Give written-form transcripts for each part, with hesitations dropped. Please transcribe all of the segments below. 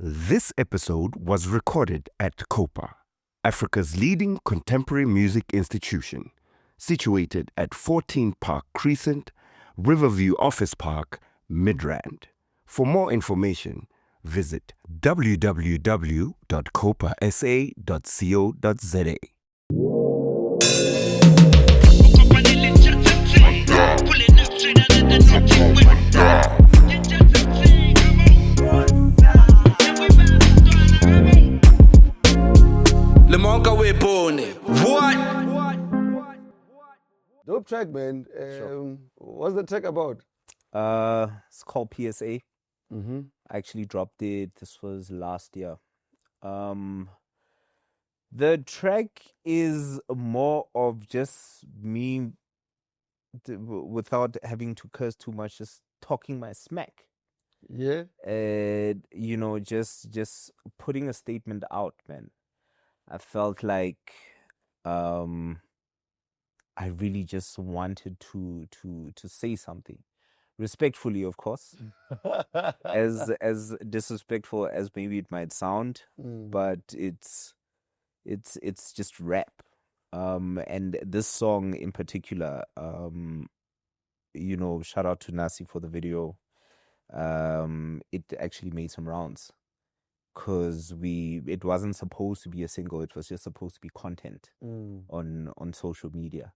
This episode was recorded at COPA, Africa's leading contemporary music institution, situated at 14 Park Crescent, Riverview Office Park, Midrand. For more information, visit www.copasa.co.za. Lemonka we born. What? Dope track, man. What's the track about? It's called PSA. Mm-hmm. I actually dropped it. This was last year. The track is more of just me, without having to curse too much, just talking my smack. Yeah. Just putting a statement out, man. I felt like I really just wanted to say something. Respectfully, of course. as disrespectful as maybe it might sound, but it's just rap. And this song in particular, shout out to Nasi for the video. It actually made some rounds because it wasn't supposed to be a single. It was just supposed to be content on social media.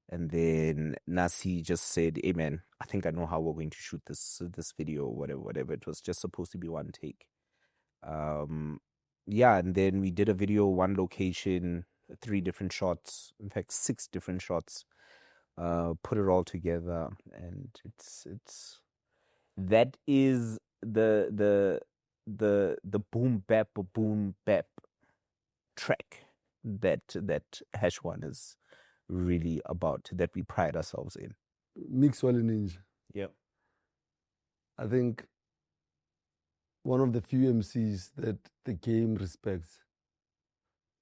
And then Nasi just said, "Hey man, I think I know how we're going to shoot this video, whatever. It was just supposed to be one take." And then we did a video, one location, 3 different shots, in fact 6 different shots. Put it all together, and it's that is the boom bap track that HashOne is really about, that we pride ourselves in. Mix Wa LeNiinja. Yep. I think one of the few MCs that the game respects.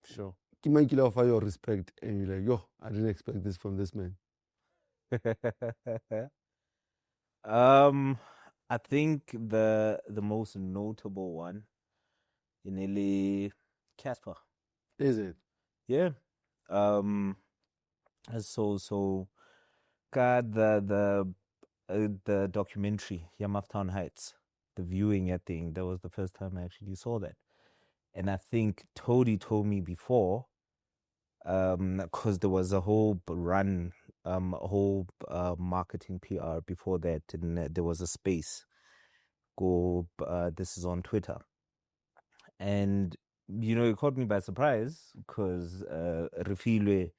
Sure. He might kill off your respect, and you're like, yo, I didn't expect this from this man. I think the most notable one, Inele Casper. Is it? Yeah. So got the documentary Yamaftown Heights, the viewing at thing. That was the first time I actually saw that, and I think Toady told me before, because there was a whole run, marketing PR before that, and there was a space. This is on Twitter, and it caught me by surprise because Refilwe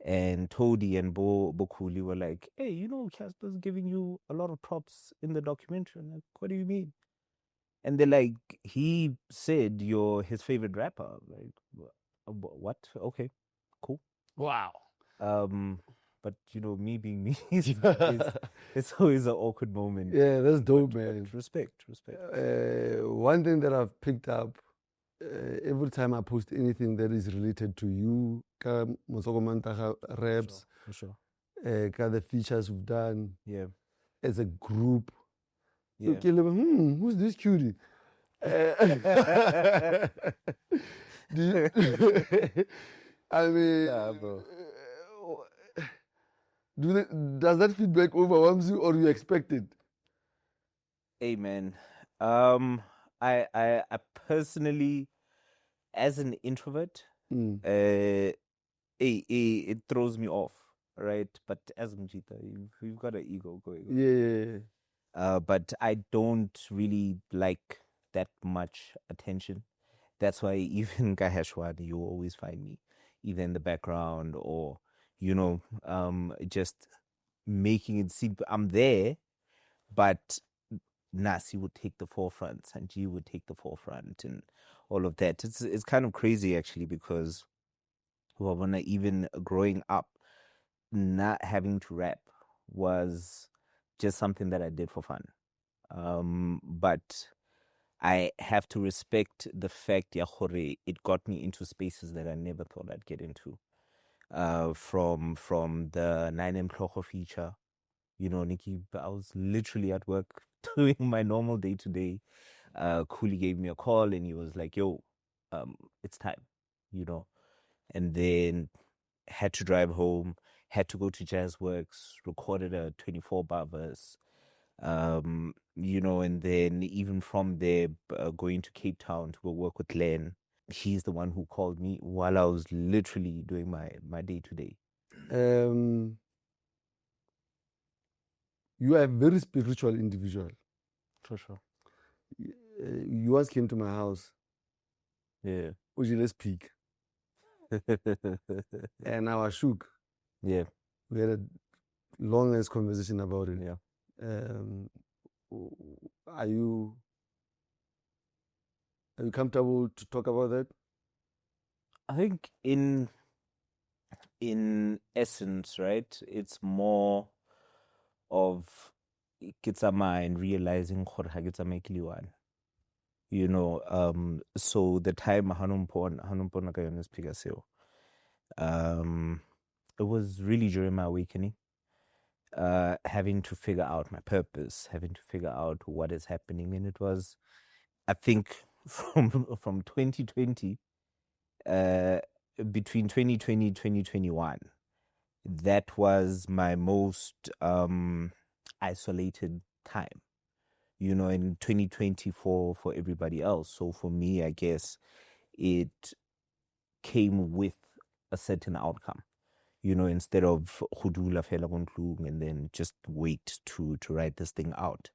and Toady and Bokuli were like, "Hey, Casper's giving you a lot of props in the documentary." I'm like, "What do you mean?" And they're like, "He said you're his favorite rapper." Like, what? Okay, cool. Wow. But me being me, it's always an awkward moment. Yeah, that's dope, man. Respect. One thing that I've picked up, every time I post anything that is related to you, ka Mosoko Mantaga raps, For sure. ka the features we've done Yeah. as a group. Yeah. Okay, who's this cutie? I mean, Yeah, bro. Does that feedback overwhelm you, or you expect it? Hey, man. I personally, as an introvert, it throws me off, right? But as Mjita, you've got an ego going on. Yeah. But I don't really like that much attention. That's why even HashOne, you always find me either in the background or, just making it seem I'm there, but Nasi would take the forefront, Sanji would take the forefront, and all of that. It's kind of crazy actually, because even growing up, not having to rap was just something that I did for fun. But I have to respect the fact, it got me into spaces that I never thought I'd get into. From the 9M Kloko feature, Nikki, I was literally at work doing my normal day-to-day, Cooley gave me a call and he was like, yo, it's time, and then had to drive home, had to go to Jazz Works, recorded a 24-bar verse, and then even from there, going to Cape Town to go work with Len. He's the one who called me while I was literally doing my day-to-day. You are a very spiritual individual. For sure. You once came to my house. Yeah. Let's speak. And I was shook. Yeah. We had a long ass conversation about it. Yeah. Are you comfortable to talk about that? I think in essence, right, it's more of kitsama and realizing so the time it was really during my awakening, having to figure out my purpose, having to figure out what is happening. And it was, I think, from 2020, between 2020 and 2021, that was my most isolated time, in 2020 for everybody else. So for me, I guess it came with a certain outcome, instead of hudula fela kontlung and then just wait to write this thing out.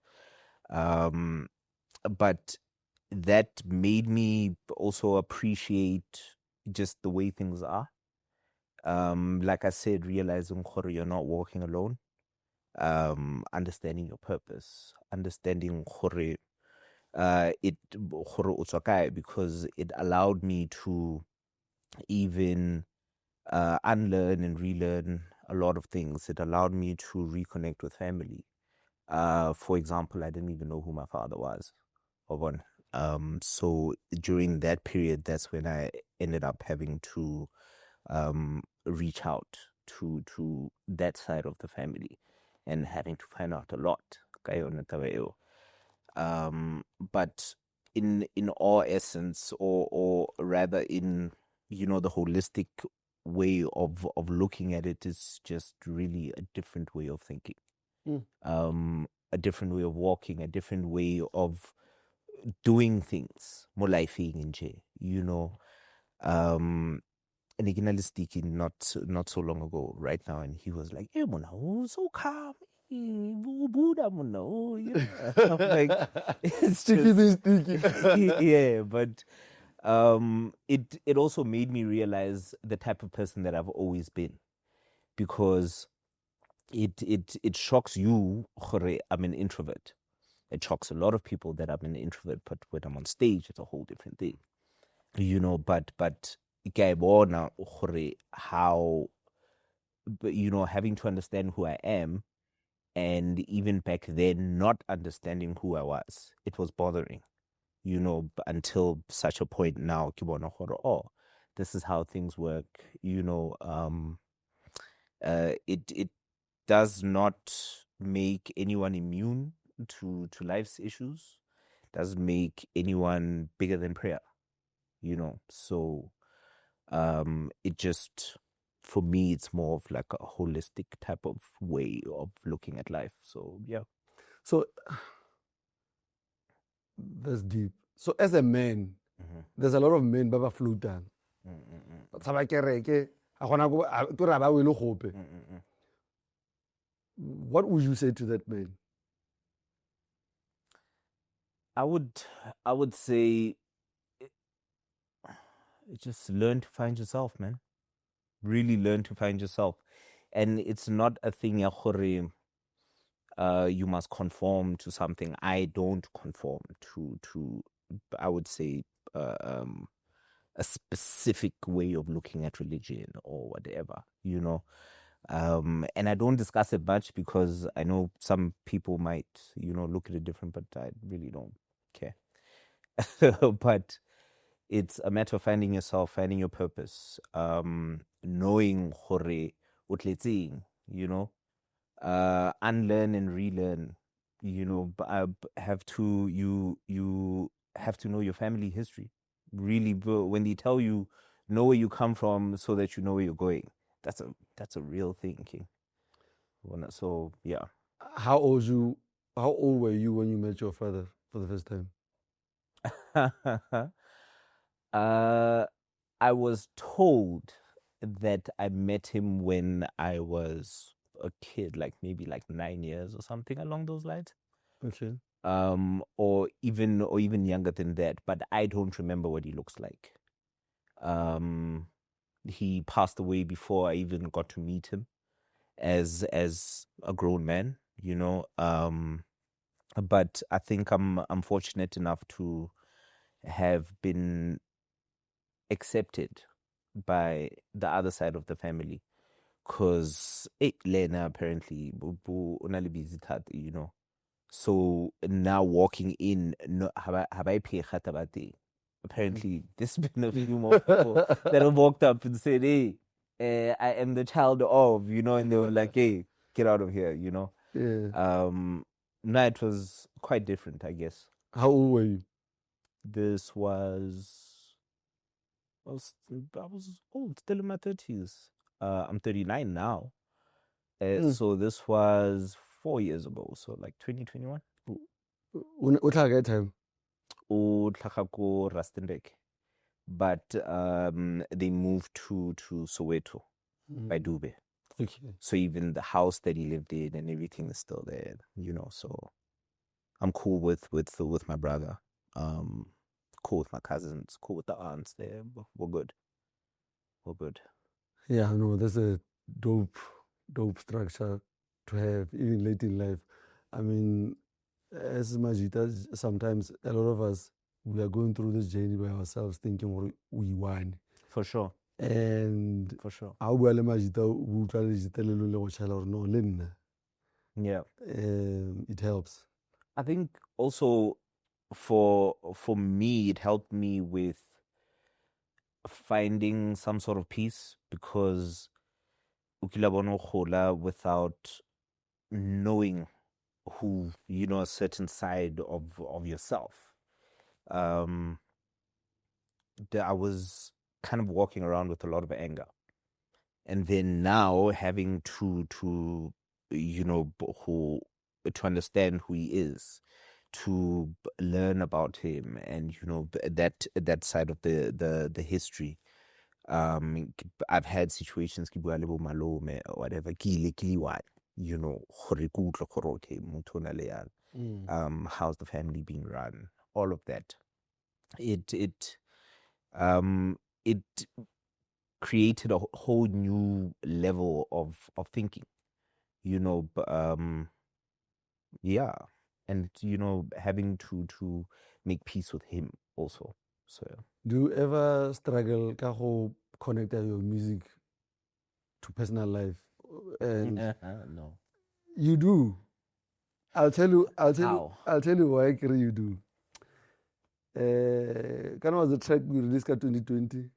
But that made me also appreciate just the way things are. Like I said, realizing you're not walking alone, understanding your purpose, understanding because it allowed me to even unlearn and relearn a lot of things. It allowed me to reconnect with family. For example, I didn't even know who my father was. So during that period, that's when I ended up having to reach out to that side of the family and having to find out a lot. But in all essence, or rather in the holistic way of looking at it, is just really a different way of thinking, a different way of walking, a different way of doing things. More lifing in J, and again, speaking not so long ago, right now, and he was like, "Hey, mona, so calm, Buddha, mona, I'm like, it's sticky, yeah." But it also made me realize the type of person that I've always been, because it shocks you. I'm an introvert. It shocks a lot of people that I'm an introvert, but when I'm on stage, it's a whole different thing, But how, having to understand who I am, and even back then not understanding who I was, it was bothering, until such a point now, this is how things work, it does not make anyone immune to life's issues, doesn't make anyone bigger than prayer, so it just, for me, it's more of like a holistic type of way of looking at life. So yeah. So that's deep. So as a man, there's a lot of men baba flutan. What would you say to that man? I would say, just learn to find yourself, man. Really learn to find yourself. And it's not a thing you must conform to something. I don't conform to I would say, a specific way of looking at religion or whatever, and I don't discuss it much because I know some people might, look at it different, but I really don't care. But it's a matter of finding yourself, finding your purpose, knowing hore utletseng, unlearn and relearn have to you have to know your family history. Really, when they tell you know where you come from so that you know where you're going, that's a real thing, King. So yeah. How old you? How old were you when you met your father for the first time? I was told that I met him when I was a kid, like maybe like 9 years or something along those lines. Okay. Or even younger than that, but I don't remember what he looks like. He passed away before I even got to meet him as a grown man, but I think I'm fortunate enough to have been accepted by the other side of the family, because Lena apparently unale busy thata. So now walking in, no, apparently there's been a few more people that have walked up and said, "Hey, I am the child of," and they were like, "Hey, get out of here," Yeah. No, it was quite different, I guess. How old were you? This was I was old, still in my 30s. I'm 39 now. So this was 4 years ago, so like 2021. What time? Utlhaka Rustenburg. But they moved to Soweto by Dube. Okay. So even the house that he lived in and everything is still there, so I'm cool with my brother. Cool with my cousins, cool with the aunts there. We're good. We're good. Yeah, no, that's a dope structure to have even late in life. I mean, as Majita, sometimes a lot of us, we are going through this journey by ourselves thinking we won. For sure. And For sure. how well Majita will try to no Lynn. Yeah. It helps. I think also for me, it helped me with finding some sort of peace, because without knowing who, a certain side of yourself. I was kind of walking around with a lot of anger, and then now having to to understand who he is, to learn about him, and that side of the history. I've had situations ke bua le bo malome or whatever, ke ile ke liwa, gore ke utlwe gore okay, motho o na le yang. How's the family being run, all of that. It created a whole new level of thinking, yeah, and having to make peace with him also. So Do you ever struggle to connect your music to personal life? And no. you do. I'll tell you How? why you do. Kind of was the track we released in 2020.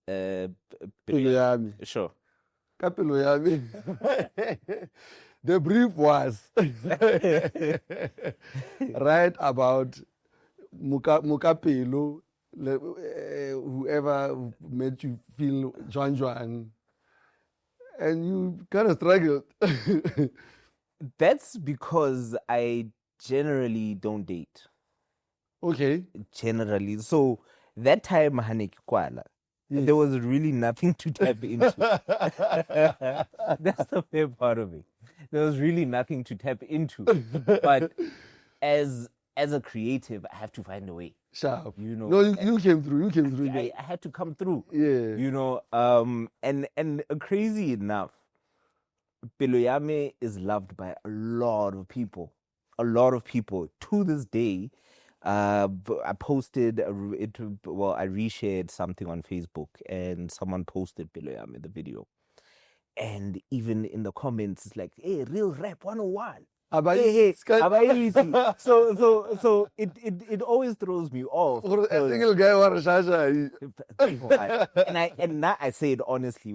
Pelo Yami. Sure. Ka Pelo Yami. The brief was right about Mukapelo, whoever made you feel Juan, and you kind of struggled. That's because I generally don't date. Okay. Generally. So that time, Hanik Kwala, there was really nothing to tap into. That's the fair part of it. There was really nothing to tap into. But as a creative, I have to find a way. Sharp. No, you came through. I had to come through. Yeah. And crazy enough, Peloyame is loved by a lot of people. A lot of people. To this day, I posted I reshared something on Facebook, and someone posted Peloyame, the video. And even in the comments, it's like, hey, real rap 101. Abayisi. So it always throws me off. A 'cause- single guy or Shasha. and now I say it honestly.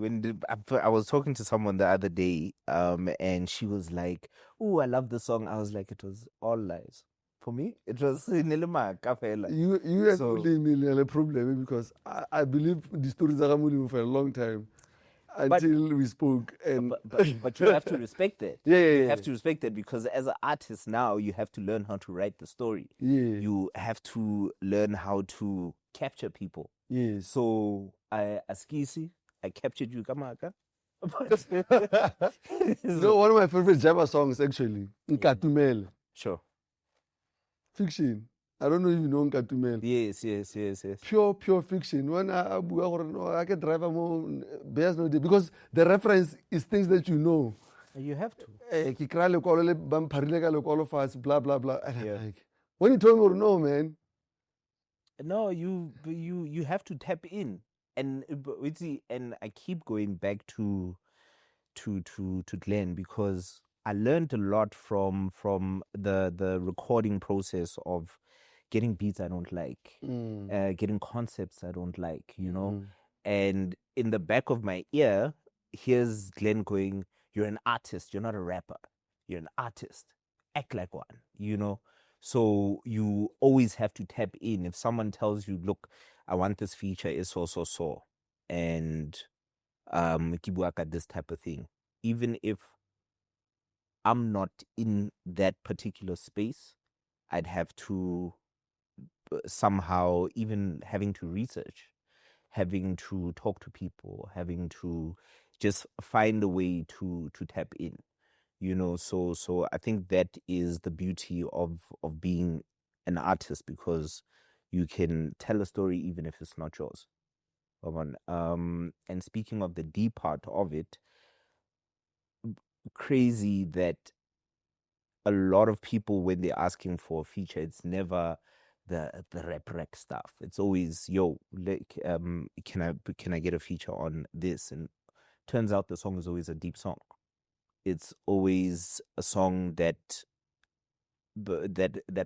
I was talking to someone the other day, and she was like, "Oh, I love the song." I was like, "It was all lies." For me, it was Nilima Kafela. You and So- Mulimi had a problem because I believe the stories are Mulimi for a long time until we spoke. And But you have to respect that. Yeah, yeah, You yeah. have to respect that because as an artist now, you have to learn how to write the story. Yeah. You have to learn how to capture people. Yes. So Askisi, I captured you, Kamaka. No, one of my favorite Java songs actually, Nkatumele. Sure. Fiction. I don't know if you know Nkatumele. Yes. Pure fiction. When I can drive a more bears no day because the reference is things that you know. You have to. Ki kry lekwalo le ba mpharile ka lekwalo fatshe, blah blah blah. And I'm Yeah. like, when you told me, no man. No, you have to tap in, and and I keep going back to Glenn because I learned a lot from the recording process of getting beats I don't like, getting concepts I don't like, you know, and in the back of my ear, here's Glenn going, "You're an artist. You're not a rapper. You're an artist. Act like one," you know. So you always have to tap in. If someone tells you, "Look, I want this feature is so," and Kibuaka, this type of thing, even if I'm not in that particular space, I'd have to somehow, even having to research, having to talk to people, having to just find a way to tap in, you know. So I think that is the beauty of being an artist, because you can tell a story even if it's not yours. And speaking of the deep part of it, crazy that a lot of people, when they're asking for a feature, it's never the rap stuff. It's always, "Yo, can I get a feature on this?" And turns out the song is always a deep song. It's always a song that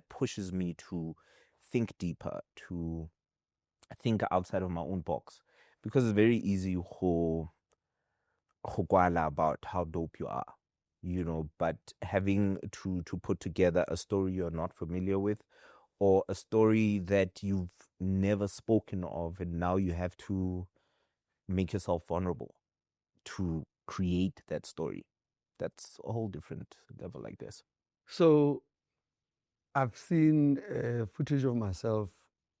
pushes me to think deeper, to think outside of my own box, because it's very easy to kwala about how dope you are, you know, but having to put together a story you're not familiar with, or a story that you've never spoken of, and now you have to make yourself vulnerable to create that story. That's a whole different level like this. So I've seen footage of myself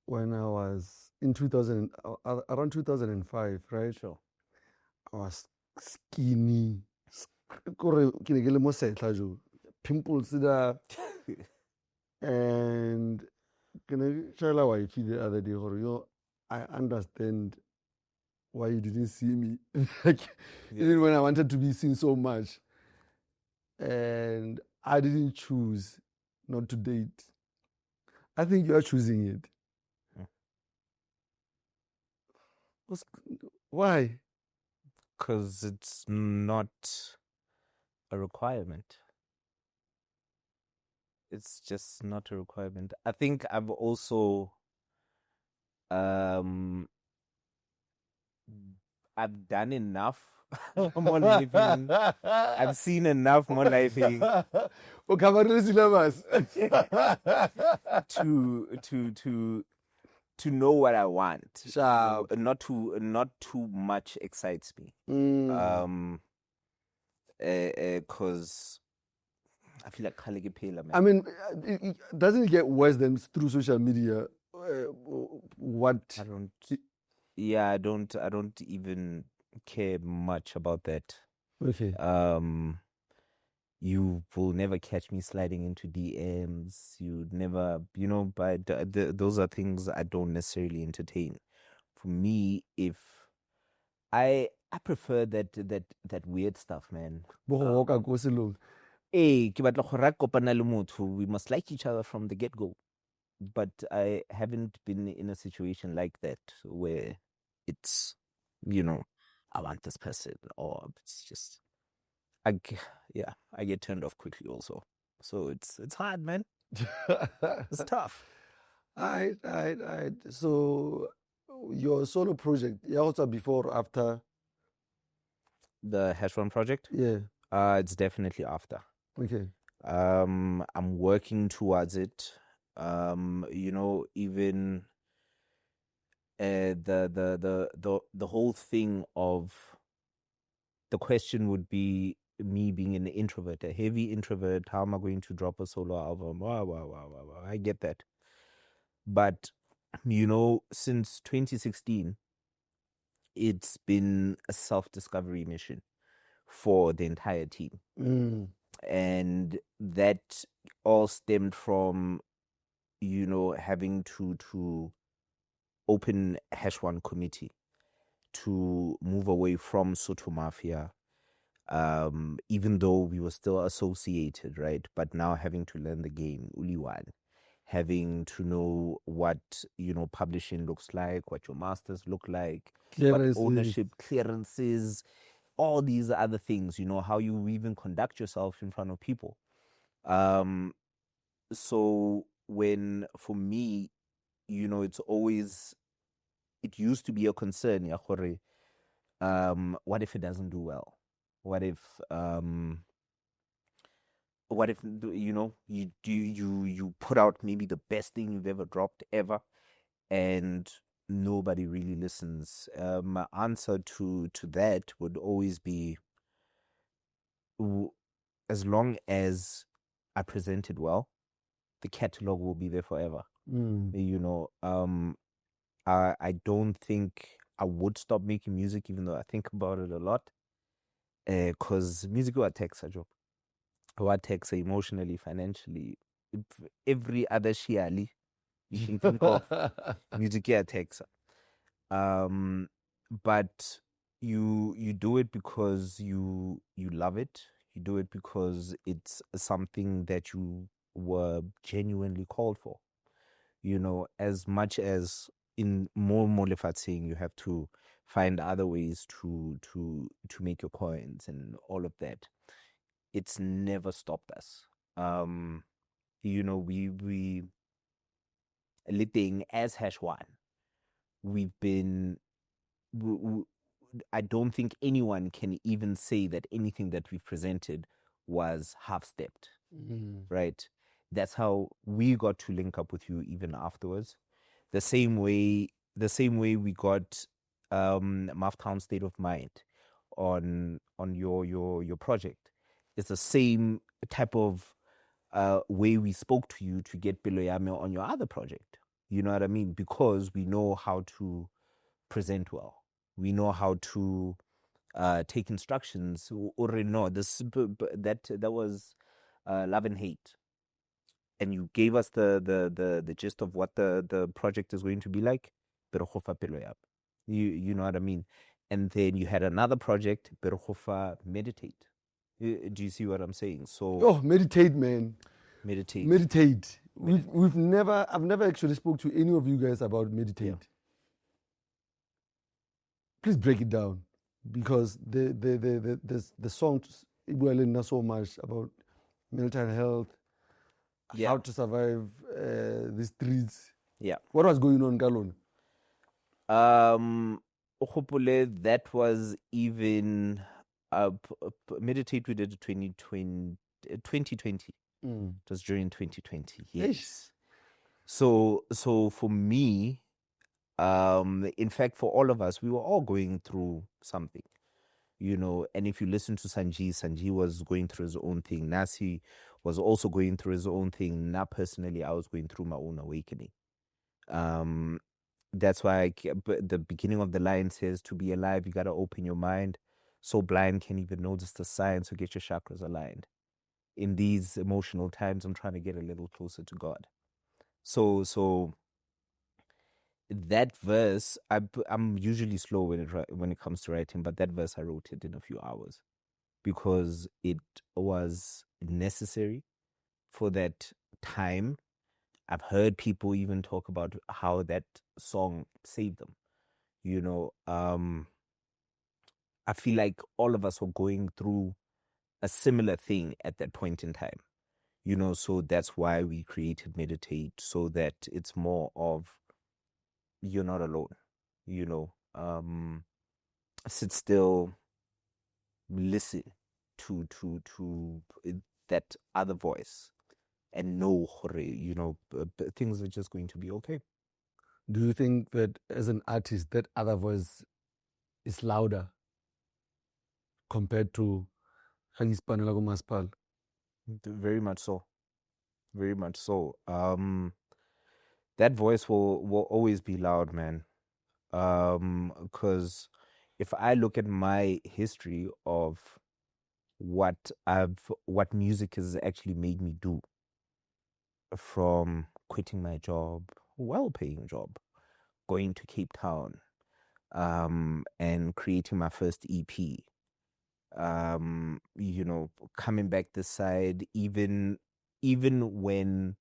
when I was in 2000, around 2005, right? Sure. I was skinny. Kore ke ne ke le mo setla jo. Pimples there. And ke ne ke tell my wife the other day, yo, I understand why you didn't see me. Like, even when I wanted to be seen so much. And I didn't choose not to date. I think you are choosing it. Why? Because it's not a requirement. It's just not a requirement. I think I've also I've done enough more living. I've seen enough more living syllabus. to know what I want. Sharp. Not too much excites me. Because I feel like khale ke phela, man. I mean, doesn't it get worse than through social media? What? I don't. Yeah, I don't even care much about that. Okay. You will never catch me sliding into DMs. You'd never, you know, but those are things I don't necessarily entertain. For me, if I prefer that weird stuff, man. Hey, ke batla go ra kopana le motho, we must like each other from the get-go. But I haven't been in a situation like that where it's, you know, I want this person, or it's just, I get turned off quickly also. So it's hard, man. It's tough. Alright. So your solo project, yeah, also before or after? The HashOne project, Yeah. it's definitely after. Okay. I'm working towards it. Even the whole thing of the question would be me being an introvert, a heavy introvert. How am I going to drop a solo album? Wow. I get that. But, since 2016, it's been a self-discovery mission for the entire team. And that all stemmed from, having to open HashOne committee to move away from Soto Mafia, even though we were still associated, right? But now having to learn the game, Uliwan, having to know what, publishing looks like, what your masters look like, what ownership, clearances, all these other things, how you even conduct yourself in front of people. So when, for me, it used to be a concern, yeah, what if it doesn't do well? What if you put out maybe the best thing you've ever dropped ever, and nobody really listens? My answer to that would always be, as long as I present it well, the catalog will be there forever. I don't think I would stop making music, even though I think about it a lot. Because music what takes a job. What takes emotionally, financially, every other shiali you can think of, music takes. But you do it because you love it. You do it because it's something that you were genuinely called for. As much as in more molefatsing, you have to find other ways to make your coins and all of that. It's never stopped us. We living as HashOne, we've been. I don't think anyone can even say that anything that we've presented was half-stepped, right? That's how we got to link up with you even afterwards. The same way we got Mouthtown State of Mind on your project. It's the same type of way we spoke to you to get Beloyame on your other project. You know what I mean? Because we know how to present well. We know how to take instructions. Or no, that was Love and Hate, and you gave us the gist of what the project is going to be like. Pero khofa pelo yap. You know what I mean? And then you had another project, pero khofa Meditate. Do you see what I'm saying? So meditate, man. Meditate. I've never actually spoke to any of you guys about Meditate. Yeah. Please break it down, because the song Wa LeNiinja so much about mental health, how to survive the streets. Yeah. What was going on, Galon? That was even Meditate we did 2020. It was during 2020. Yes. So for me, in fact, for all of us, we were all going through something, and if you listen to Sanji was going through his own thing. Nasi was also going through his own thing. Now, personally, I was going through my own awakening. That's why the beginning of the line says, to be alive, you got to open your mind. So blind can't even notice the signs, so get your chakras aligned. In these emotional times, I'm trying to get a little closer to God. So that verse, I'm usually slow when it comes to writing, but that verse I wrote it in a few hours because it was necessary for that time. I've heard people even talk about how that song saved them. I feel like all of us were going through a similar thing at that point in time. So that's why we created Meditate, so that it's more of you're not alone, sit still, listen to that other voice, and know, things are just going to be okay. Do you think that as an artist, that other voice is louder compared to Hanispanela Maspal? Very much so. Very much so. That voice will always be loud, man. Because if I look at my history of what music has actually made me do, from quitting my job, well-paying job, going to Cape Town, and creating my first EP, coming back this side, even when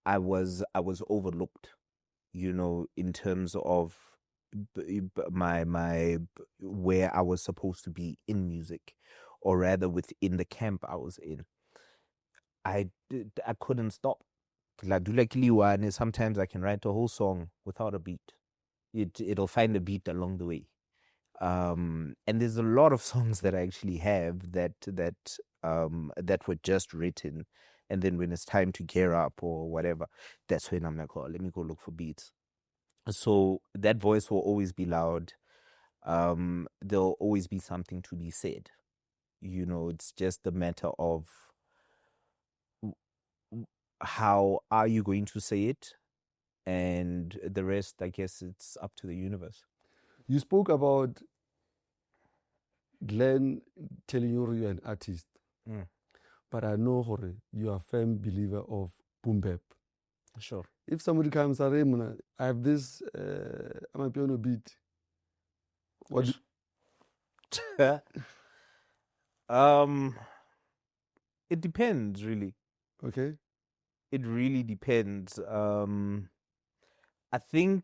I was overlooked, in terms of my where I was supposed to be in music, or rather within the camp I was in. I couldn't stop. Sometimes I can write a whole song without a beat. It'll find a beat along the way. And there's a lot of songs that I actually have that were just written, and then when it's time to gear up or whatever, that's when I'm like, oh, let me go look for beats. So that voice will always be loud. There'll always be something to be said. It's just a matter of how are you going to say it, and the rest, I guess, it's up to the universe. You spoke about Glenn telling you you're an artist, but I know Hore, you are a firm believer of boom bap. Sure. If somebody comes and I have this, I'm a piano beat. What? It depends, really. Okay. It really depends. I think,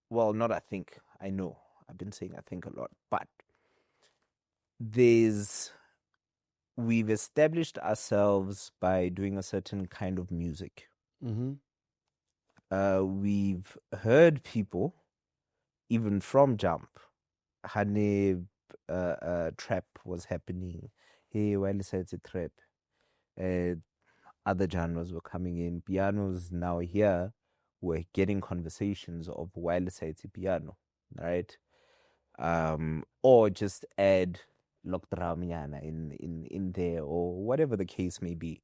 well, not I think, I know. I've been saying I think a lot, but we've established ourselves by doing a certain kind of music. Mm-hmm. We've heard people, even from Jump, Hane trap was happening. Hey, while it's a trap, other genres were coming in. Pianos now here, we're getting conversations of wireless piano, right? Or just add Lokdramiana in there, or whatever the case may be.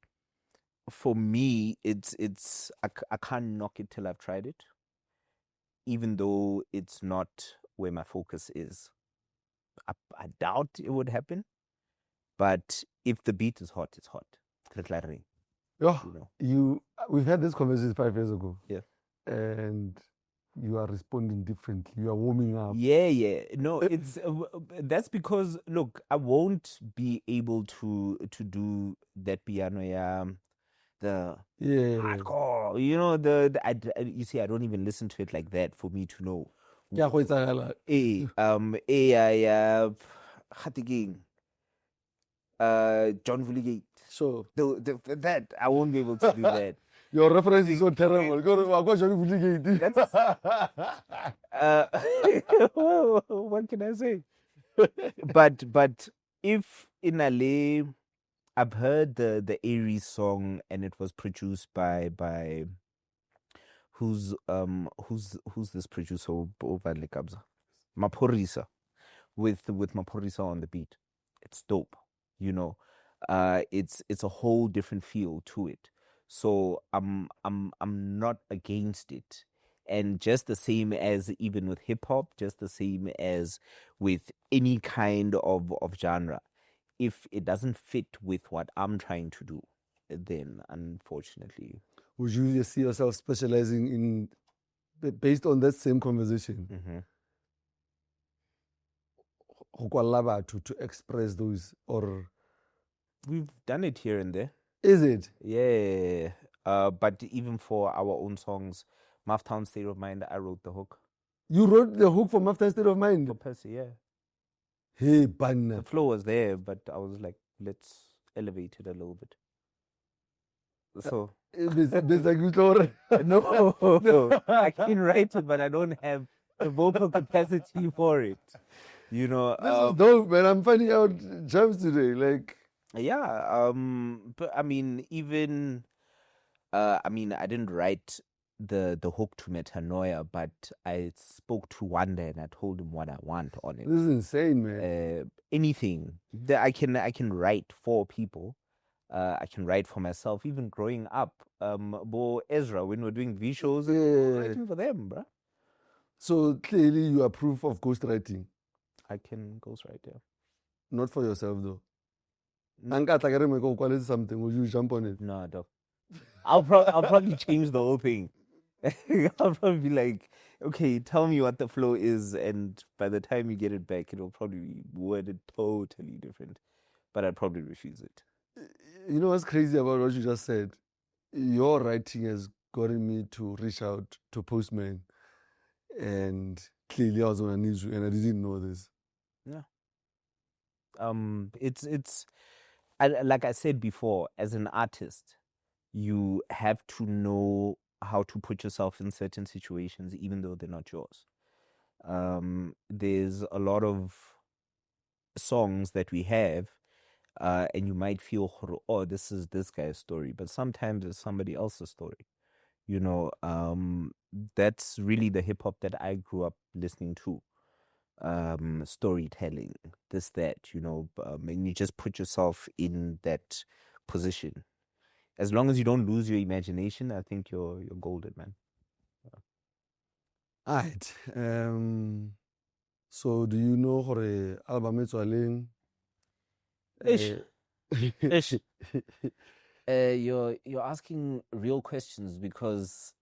For me, I can't knock it till I've tried it, even though it's not where my focus is. I doubt it would happen, but if the beat is hot, it's hot. Yeah, we've had this conversation 5 years ago. Yeah. And you are responding differently. You are warming up. Yeah. No, it's that's because, look, I won't be able to do that piano, the hardcore. You see, I don't even listen to it like that for me to know. John Vulligate. So that I won't be able to do that. Your reference is so terrible. What can I say? But if in LA, I've heard the Aries song, and it was produced by who's this producer over in Lekabza? Maphorisa, with Maphorisa on the beat. It's dope, it's a whole different feel to it. So I'm not against it. And just the same as even with hip hop, just the same as with any kind of genre, if it doesn't fit with what I'm trying to do, then unfortunately. Would you see yourself specializing in, based on that same conversation, to express those, or we've done it here and there? Is it? Yeah. But even for our own songs, Mufftown State of Mind, I wrote the hook. You wrote the hook for Mufftown State of Mind? For Percy, yeah. Hey, Banna. The flow was there, but I was like, let's elevated a little bit. So There's like you told- no, I can write it, but I don't have the vocal capacity for it. You know, This is dope, man. I'm finding out jams today. Like, yeah. But I mean, even I mean, I didn't write the hook to Metanoia, but I spoke to Wanda and I told him what I want on it. this is insane, man. Anything that I can write for people. I can write for myself. Even growing up, Bo Ezra, when we're doing V shows, Yeah. writing for them, bruh. So clearly, you approve of ghostwriting, I can ghostwrite, yeah. not for yourself though. Mm. Anka Tagare Meko quality something. Would you jump on it? No, I don't. I'll probably change the whole thing. I'll probably be like, okay, tell me what the flow is, and by the time you get it back, it'll probably be worded totally different. But I'd probably refuse it. You know what's crazy about what you just said? Your writing has gotten me to reach out to Postman, and clearly I was on an issue, and I didn't know this. Yeah. It's like I said before, as an artist, you have to know how to put yourself in certain situations, even though they're not yours. There's a lot of songs that we have, and you might feel, oh, this is this guy's story, but sometimes it's somebody else's story. You know, that's really the hip hop that I grew up listening to. Storytelling, this, that, you know, and you just put yourself in that position. As long as you don't lose your imagination, I think you're golden, man. All right. So do you know hore album e tswaleng? Ish. Ish. You're asking real questions because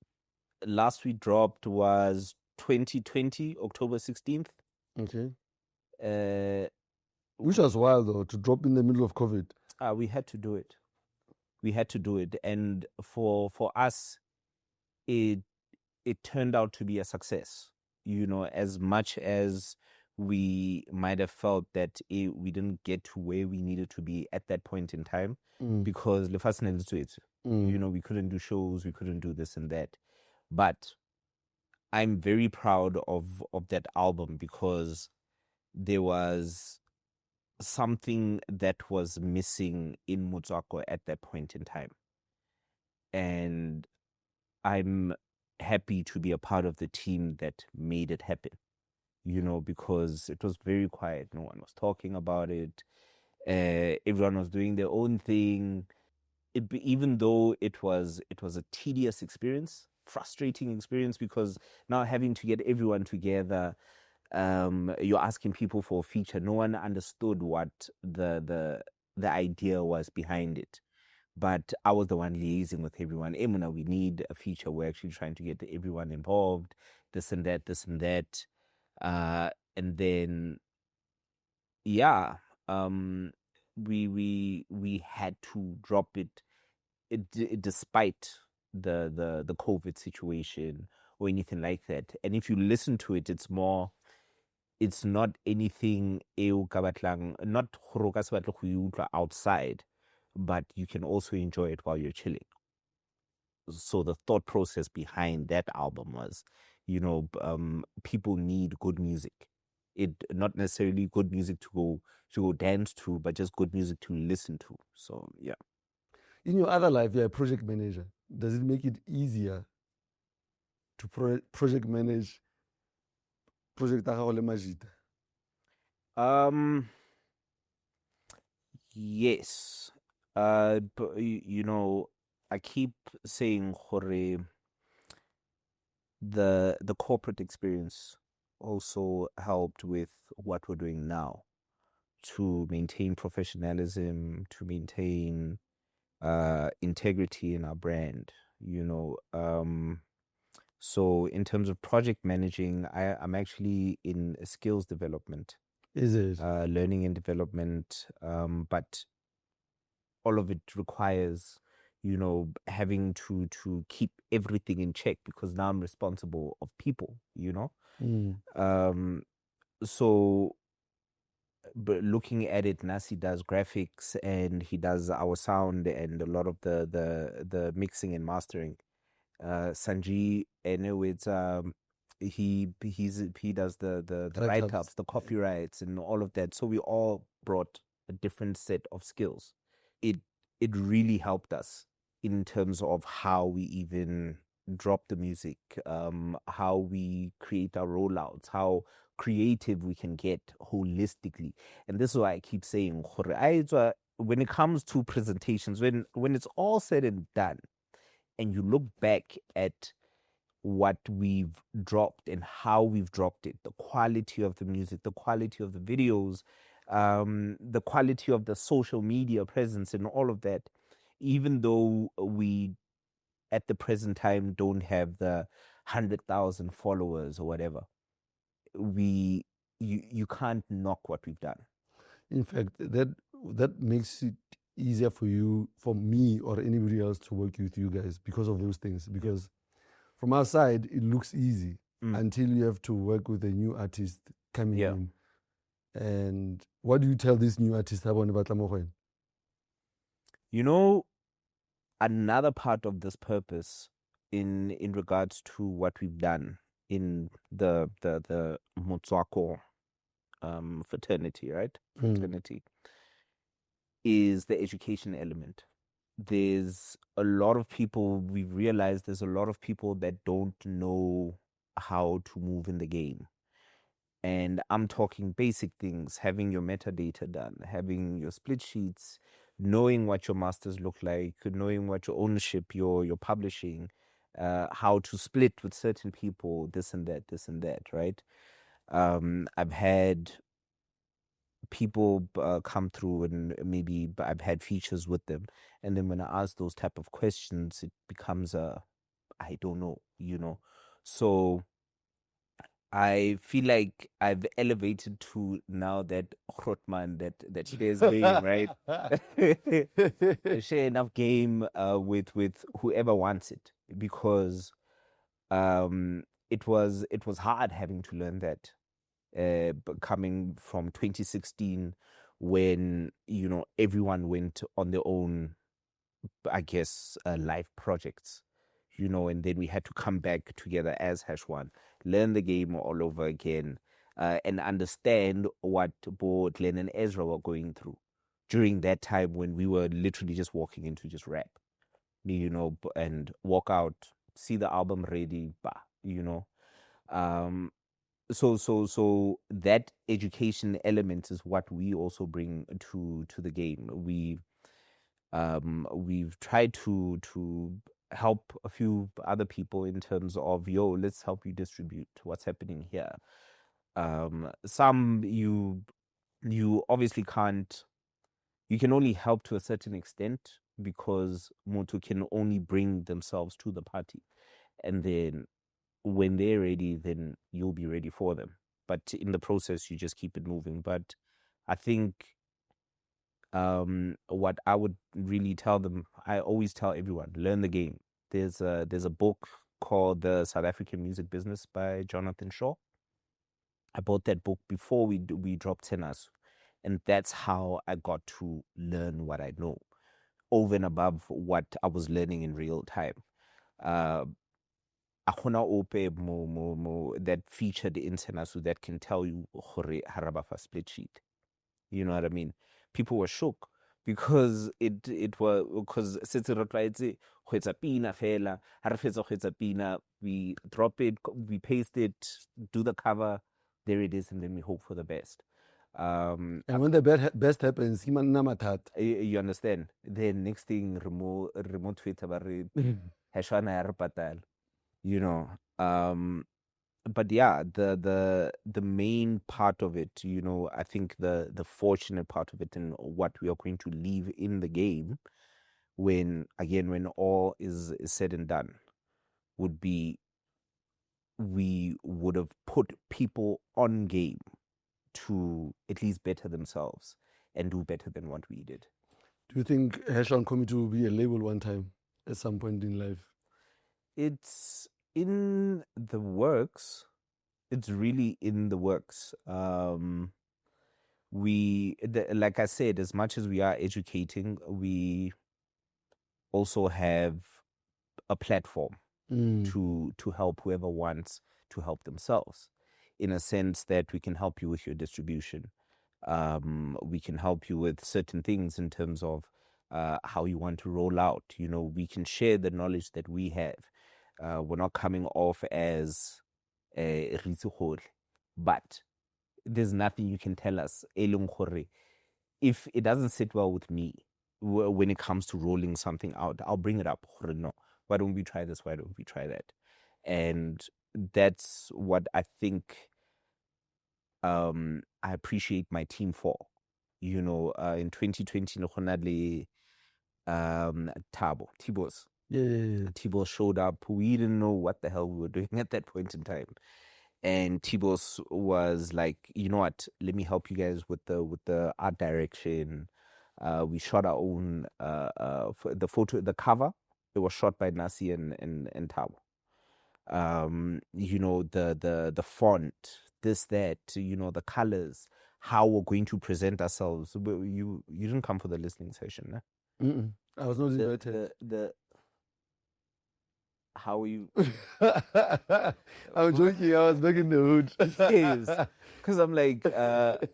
last we dropped was 2020, October 16th. Okay. Uh, Which was wild though, to drop in the middle of COVID. we had to do it. We had to do it, and for us, it turned out to be a success. You know, as much as we might have felt that we didn't get to where we needed to be at that point in time, because you know, we couldn't do shows, we couldn't do this and that. But I'm very proud of that album because there was something that was missing in Motswako at that point in time. And I'm happy to be a part of the team that made it happen, you know, because it was very quiet. No one was talking about it. Everyone was doing their own thing. Even though it was a tedious experience, frustrating experience, because now having to get everyone together, you're asking people for a feature. No one understood what the idea was behind it. But I was the one liaising with everyone. Emuna, we need a feature. We're actually trying to get everyone involved. This and that, this and that. And then, yeah, we had to drop it, despite the COVID situation or anything like that. And if you listen to it, it's not anything not outside, but you can also enjoy it while you're chilling. So the thought process behind that album was, you know, people need good music. It not necessarily good music to go dance to, but just good music to listen to. So yeah. In your other life, you're a project manager. Does it make it easier to project manage project ya gago le Majita? Yes. But, you know, I keep saying the corporate experience also helped with what we're doing now, to maintain professionalism, to maintain integrity in our brand, you know. So in terms of project managing, I'm actually in skills development. Is it? Learning and development, but all of it requires, you know, having to keep everything in check, because now I'm responsible of people, you know. So looking at it, Nasi does graphics and he does our sound and a lot of the mixing and mastering. Sanji, anyway, it's he does the write-ups, the copyrights, and all of that. So we all brought a different set of skills. It really helped us in terms of how we even drop the music, how we create our rollouts, how creative we can get holistically. And this is why I keep saying, when it comes to presentations, when it's all said and done, and you look back at what we've dropped and how we've dropped it, the quality of the music, the quality of the videos, the quality of the social media presence and all of that, even though we at the present time don't have the 100,000 followers or whatever, you can't knock what we've done. In fact, that makes it easier for you, for me, or anybody else to work with you guys because of those things. Because from our side, it looks easy until you have to work with a new artist coming in. And what do you tell this new artist about Batlamogen? You know, another part of this purpose in regards to what we've done in the Motswako fraternity, right? Fraternity is the education element. There's a lot of people, we've realized there's a lot of people that don't know how to move in the game. And I'm talking basic things, having your metadata done, having your split sheets, knowing what your masters look like, knowing what your ownership, your publishing, how to split with certain people, this and that, right? I've had people come through and maybe I've had features with them. And then when I ask those type of questions, it becomes I don't know, So I feel like I've elevated to now that Grotman that shares game, right? Share enough game with whoever wants it, because it was hard having to learn that coming from 2016 when everyone went on their own, I guess, life projects. And then we had to come back together as HashOne, learn the game all over again, and understand what both Glenn and Ezra were going through during that time when we were literally just walking into just rap, and walk out, see the album ready, So that education element is what we also bring to the game. We've tried to help a few other people in terms of, let's help you distribute what's happening here. Some you obviously can't, you can only help to a certain extent because Motu can only bring themselves to the party, and then when they're ready, then you'll be ready for them. But in the process, you just keep it moving. But I think what I would really tell them, I always tell everyone, learn the game. There's a book called The South African Music Business by Jonathan Shaw. I bought that book before we dropped Tenas, and that's how I got to learn what I know, over and above what I was learning in real time. That featured in Tenasu that can tell you Harabafa split sheet. You know what I mean? People were shook because it was, because we drop it, we paste it, do the cover, there it is, and then we hope for the best. And when the best happens, you understand? The next thing, remote Twitter, HashOne, but yeah, the main part of it, I think the fortunate part of it and what we are going to leave in the game when all is said and done would be, we would have put people on game to at least better themselves and do better than what we did. Do you think HashOne coming to be a label one time at some point in life? It's in the works. It's really in the works. like I said, as much as we are educating, we also have a platform to help whoever wants to help themselves, in a sense that we can help you with your distribution. We can help you with certain things in terms of how you want to roll out. We can share the knowledge that we have. We're not coming off as Ritsuhol, but there's nothing you can tell us if it doesn't sit well with me when it comes to rolling something out. I'll bring it up. No, why don't we try this? Why don't we try that? And that's what I think I appreciate my team for. In 2020 Tibos Yeah. Tibos showed up. We didn't know what the hell we were doing at that point in time, and Tibos was like, you know what, let me help you guys with the art direction. We shot our own the cover. It was shot by Nasi and Tabo. The font, this, that, the colors, how we're going to present ourselves. You didn't come for the listening session, Mm-mm. I was not invited. How are you? I'm joking. I was back in the hood. Yes, because I'm like,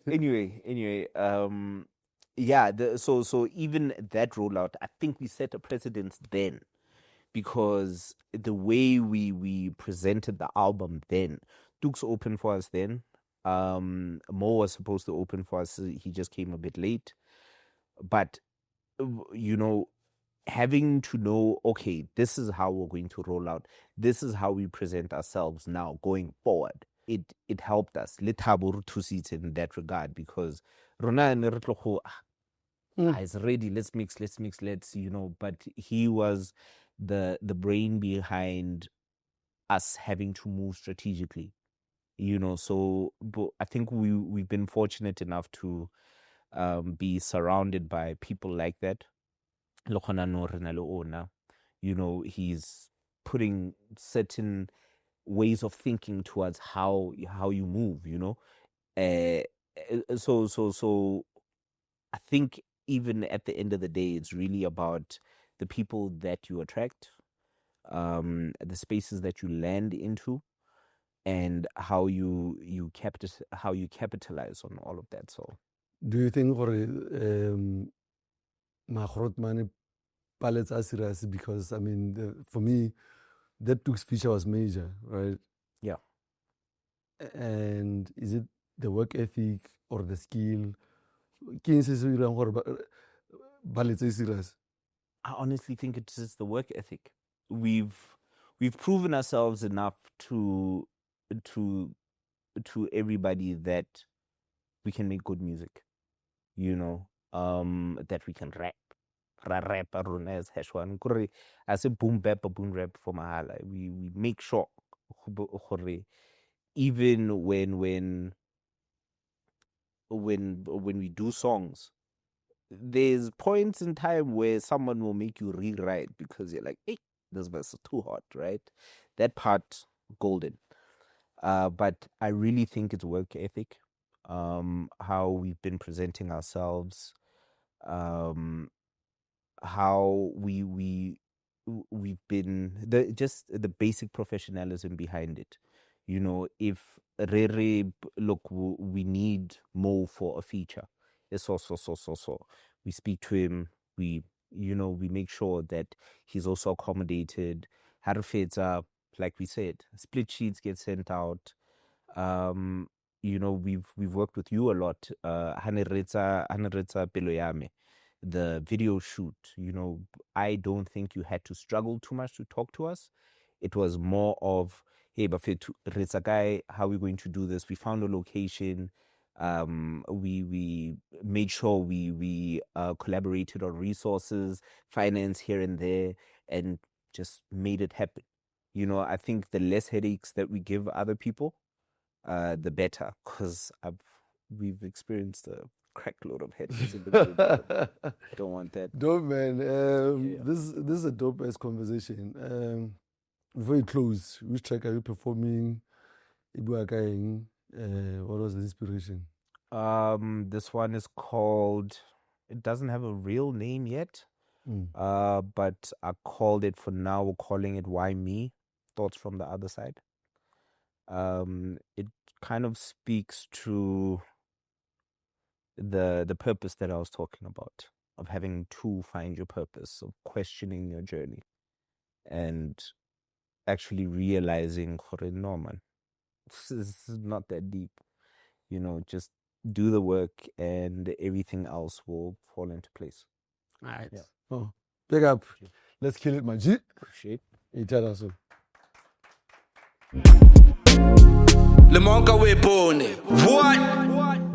anyway, yeah. So even that rollout, I think we set a precedence then, because the way we presented the album then. Duke's opened for us then. Mo was supposed to open for us. He just came a bit late. But, having to know, okay, this is how we're going to roll out. This is how we present ourselves now going forward. It helped us. Lethabo thusitse in that regard, because Rona ne re tlo go, it's ready. Let's mix. But he was the brain behind us having to move strategically. So but I think we've been fortunate enough to be surrounded by people like that. He's putting certain ways of thinking towards how you move. So I think even at the end of the day, it's really about the people that you attract, the spaces that you land into, and how you capitalize on all of that. So, Do you think for Mahrot Mane palettes are serious? Because I mean, for me, that Duke's feature was major, right? yeah. And is it the work ethic or the skill? Ballet's serious. I honestly think it's just the work ethic. We've proven ourselves enough to everybody that we can make good music. That we can rap. Rap as HashOne. As a boom bap rap for Mahala. We make sure even when we do songs, there's points in time where someone will make you rewrite because you're like, hey, this verse is too hot, right? That part, golden. But I really think it's work ethic, how we've been presenting ourselves, how we've been the basic professionalism behind it. If Rere, look, we need more for a feature. It's so. We speak to him. We make sure that he's also accommodated. Harfeta, like we said, split sheets get sent out. We've worked with you a lot. Haneretsa Peloyame, the video shoot. I don't think you had to struggle too much to talk to us. It was more of, hey, Buffet Ritsakai, how are we going to do this? We found a location. We made sure we collaborated on resources, finance here and there, and just made it happen. I think the less headaches that we give other people, the better, because we've experienced a crack load of headaches in the group. Don't want that. Dope, man. This is a dope ass conversation. Before you close, which track are you performing? What was the inspiration? This one is called. It doesn't have a real name yet. But I called it for now. We're calling it "Why Me?" Thoughts from the other side. It kind of speaks to the purpose that I was talking about, of having to find your purpose, of questioning your journey, and actually realizing, no man, this is not that deep. Just do the work and everything else will fall into place. All right. Yeah. Oh, big up. Let's kill it, my G. Appreciate. Itadaso. Le manque à What?